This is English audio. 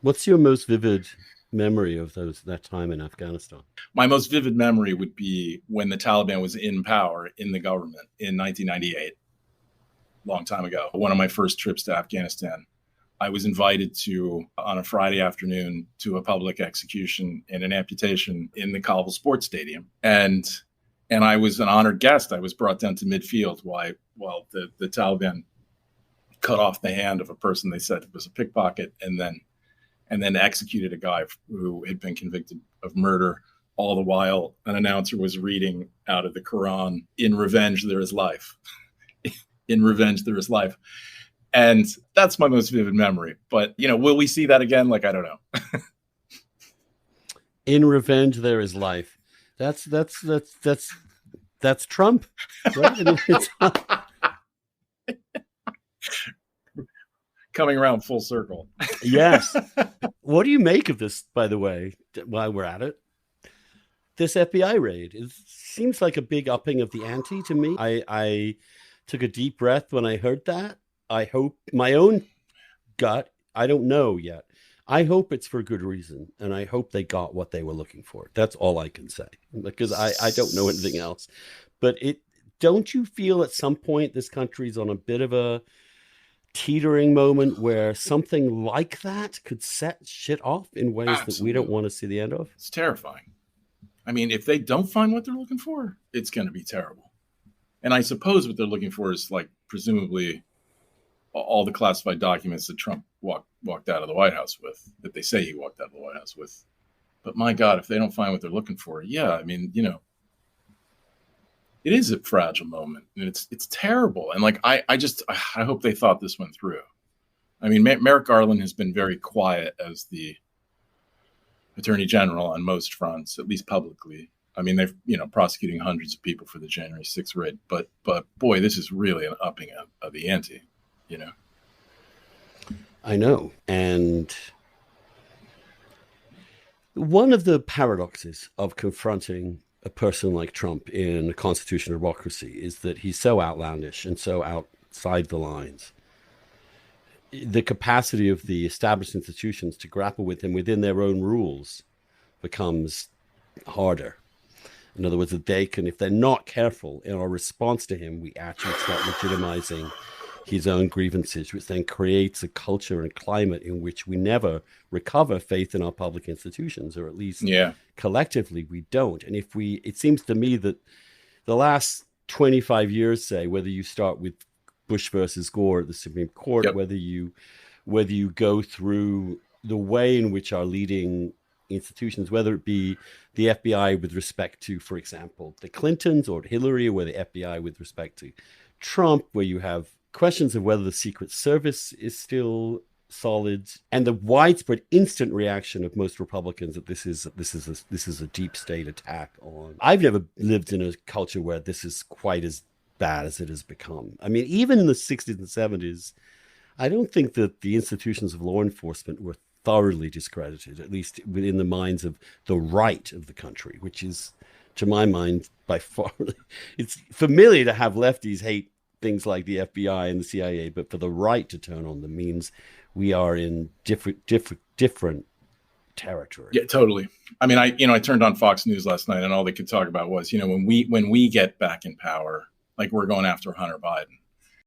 What's your most vivid memory of that time in Afghanistan? My most vivid memory would be when the Taliban was in power in the government in 1998, a long time ago. One of my first trips to Afghanistan. I was invited to, on a Friday afternoon, to a public execution and an amputation in the Kabul Sports Stadium. And I was an honored guest. I was brought down to midfield while the Taliban cut off the hand of a person they said was a pickpocket, and then executed a guy who had been convicted of murder. All the while, an announcer was reading out of the Quran, "In revenge, there is life." In revenge, there is life. And that's my most vivid memory. But, will we see that again? I don't know. In revenge, there is life. That's Trump, right? It's coming around full circle. Yes. What do you make of this, by the way, while we're at it? This FBI raid, it seems like a big upping of the ante to me. I took a deep breath when I heard that. I hope my own gut, I don't know yet. I hope it's for good reason, and I hope they got what they were looking for. That's all I can say, because I don't know anything else. But don't you feel at some point this country's on a bit of a teetering moment where something like that could set shit off in ways Absolutely. That we don't want to see the end of? It's terrifying. I mean, if they don't find what they're looking for, it's going to be terrible. And I suppose what they're looking for is, presumably all the classified documents that Trump walked out of the White House with, that they say he walked out of the White House with. But my God, if they don't find what they're looking for, yeah, I mean, it is a fragile moment, and it's terrible. And I hope they thought this one through. I mean, Merrick Garland has been very quiet as the Attorney General on most fronts, at least publicly. I mean, they've, prosecuting hundreds of people for the January 6th raid, but boy, this is really an upping of the ante, I know. And one of the paradoxes of confronting a person like Trump in a constitutional democracy is that he's so outlandish and so outside the lines. The capacity of the established institutions to grapple with him within their own rules becomes harder. In other words, if they're not careful in our response to him, we actually start legitimizing his own grievances, which then creates a culture and climate in which we never recover faith in our public institutions, or at least collectively we don't. And it seems to me that the last 25 years, say, whether you start with Bush versus Gore at the Supreme Court, yep. whether you go through the way in which our leading institutions, whether it be the FBI with respect to, for example, the Clintons, or Hillary, or the FBI with respect to Trump, where you have questions of whether the Secret Service is still solid, and the widespread instant reaction of most Republicans that this is a deep state attack on. I've never lived in a culture where this is quite as bad as it has become. I mean, even in the 60s and 70s, I don't think that the institutions of law enforcement were thoroughly discredited, at least within the minds of the right of the country, which is, to my mind, by far, it's familiar to have lefties hate things like the FBI and the CIA, but for the right to turn on them means we are in different territory. Yeah, totally. I mean, I turned on Fox News last night, and all they could talk about was, when we get back in power, we're going after Hunter Biden.